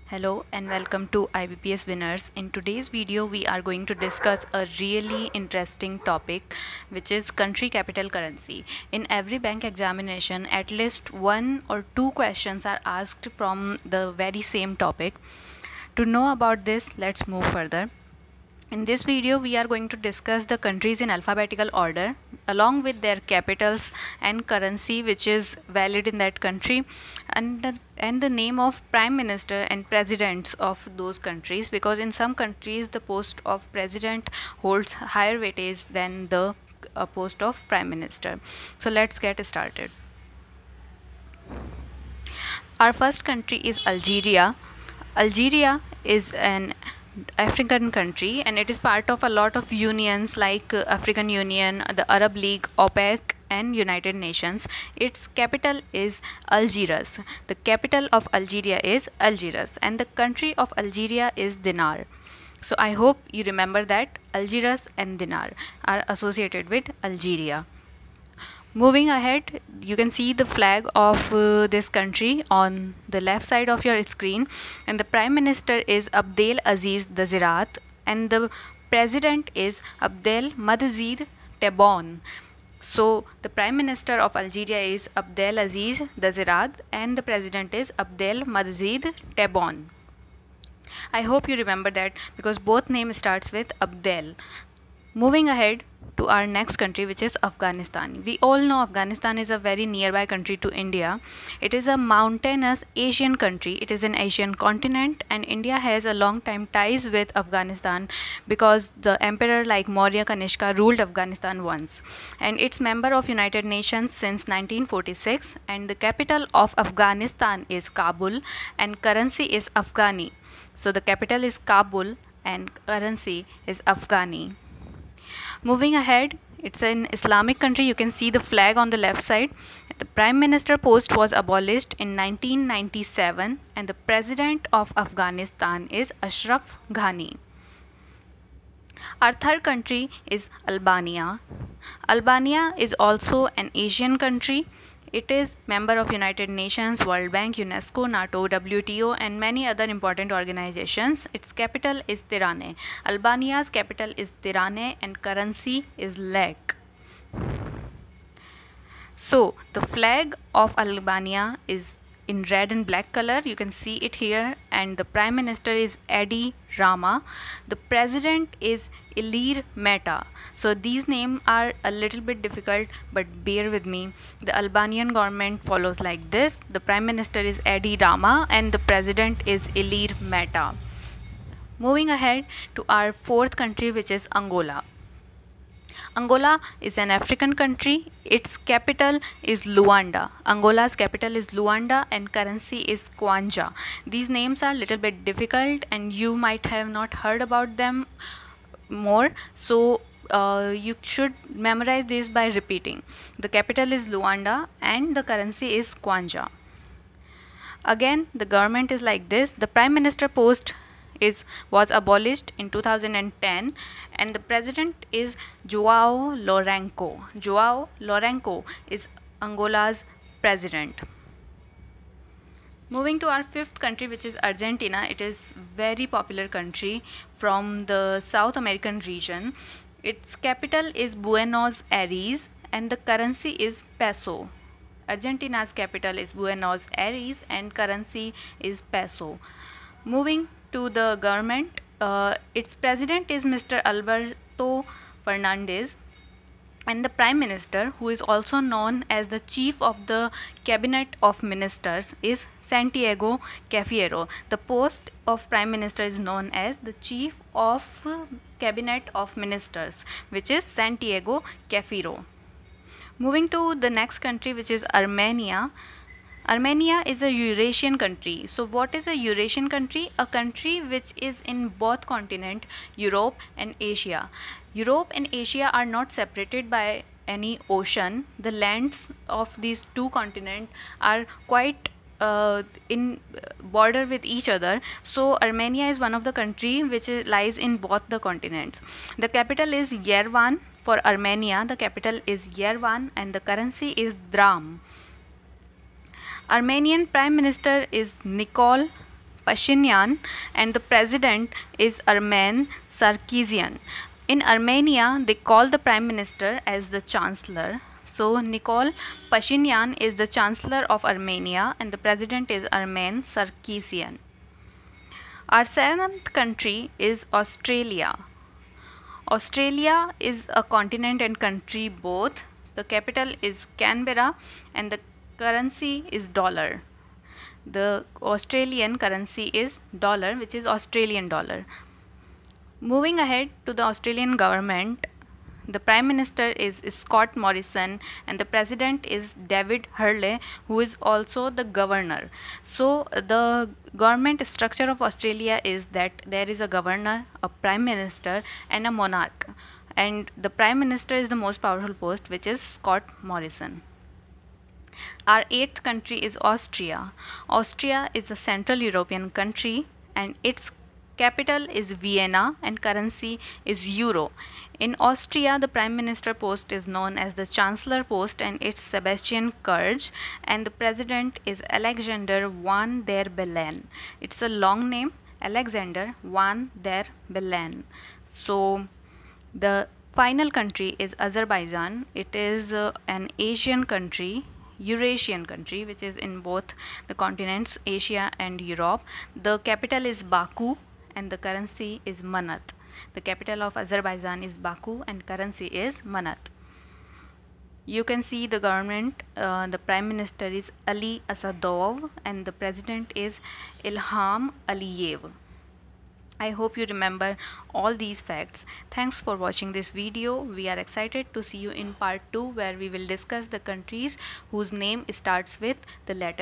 Hello and welcome to IBPS Winners. In today's video, we are going to discuss a really interesting topic, which is country capital currency. In every bank examination, at least one or two questions are asked from the very same topic. To know about this, let's move further. In this video, we are going to discuss the countries in alphabetical order along with their capitals and currency which is valid in that country, and the name of prime minister and presidents of those countries, because in some countries the post of president holds higher weightage than the post of prime minister. So let's get started. Our first country is Algeria. Algeria is an African country and it is part of a lot of unions like African Union, the Arab League, OPEC and United Nations. Its capital is Algiers. The capital of Algeria is Algiers and the country of Algeria is Dinar. So I hope you remember that Algiers and Dinar are associated with Algeria. Moving ahead, you can see the flag of this country on the left side of your screen, and the Prime Minister is Abdel Aziz Dazirat and the President is Abdel Majid Tebboune. So the Prime Minister of Algeria is Abdel Aziz Dazirat and the President is Abdel Majid Tebboune. I hope you remember that because both names starts with Abdel. Moving ahead to our next country, which is Afghanistan. We all know Afghanistan is a very nearby country to India. It is a mountainous Asian country. It is an Asian continent and India has a long time ties with Afghanistan because the emperor like Maurya Kanishka ruled Afghanistan once, and it's member of United Nations since 1946, and the capital of Afghanistan is Kabul and currency is Afghani. So the capital is Kabul and currency is Afghani. Moving ahead, it's an Islamic country. You can see the flag on the left side. The Prime Minister post was abolished in 1997 and the President of Afghanistan is Ashraf Ghani. Our third country is Albania. Albania is also an Asian country. It is member of United Nations, World Bank, UNESCO, NATO, WTO and many other important organizations. Its capital is Tirana. Albania's capital is Tirana and currency is lek. So the flag of Albania is in red and black color. You can see it here, and the Prime Minister is Edi Rama. The President is Ilir Meta. So these names are a little bit difficult, but bear with me. The Albanian government follows like this. The Prime Minister is Edi Rama and the President is Ilir Meta. Moving ahead to our fourth country, which is Angola. Angola is an African country. Its capital is Luanda. Angola's capital is Luanda and currency is Kwanja. These names are a little bit difficult and you might have not heard about them more. So you should memorize this by repeating. The capital is Luanda and the currency is Kwanja. Again, the government is like this. The Prime Minister post was abolished in 2010 and the president is Joao Lourenço. Joao Lourenço is Angola's president. Moving to our fifth country, which is Argentina. It is very popular country from the South American region. Its capital is Buenos Aires and the currency is peso. Argentina's capital is Buenos Aires and currency is peso. Moving to the government, its president is Mr. Alberto Fernandez and the Prime Minister, who is also known as the Chief of the Cabinet of Ministers, is Santiago Cafiero. The post of Prime Minister is known as the Chief of Cabinet of Ministers, which is Santiago Cafiero. Moving to the next country, which is Armenia. Armenia is a Eurasian country. So what is a Eurasian country? A country which is in both continent, Europe and Asia. Europe and Asia are not separated by any ocean. The lands of these two continents are quite in border with each other. So Armenia is one of the country which lies in both the continents. The capital is Yerevan. For Armenia, the capital is Yerevan and the currency is dram. Armenian Prime Minister is Nikol Pashinyan, and the president is Armen Sarkisian. In Armenia, they call the prime minister as the chancellor. So Nikol Pashinyan is the chancellor of Armenia and the president is Armen Sarkisian. Our seventh country is Australia. Australia is a continent and country both. The capital is Canberra and the currency is dollar. The Australian currency is dollar, which is Australian dollar. Moving ahead to the Australian government, the Prime Minister is Scott Morrison and the President is David Hurley, who is also the Governor. So the government structure of Australia is that there is a Governor, a Prime Minister and a Monarch. And the Prime Minister is the most powerful post, which is Scott Morrison. Our eighth country is Austria. Austria is a Central European country and its capital is Vienna and currency is euro. In Austria, the prime minister post is known as the chancellor post and it's Sebastian Kurz, and the president is Alexander Van der Bellen. It's a long name, Alexander Van der Bellen. So the final country is Azerbaijan. It is an Asian country, Eurasian country, which is in both the continents Asia and Europe. The capital is Baku and the currency is manat. The capital of Azerbaijan is Baku and currency is manat. You can see the government, the prime minister is Ali Asadov and the president is Ilham Aliyev. I hope you remember all these facts. Thanks for watching this video. We are excited to see you in part 2, where we will discuss the countries whose name starts with the letter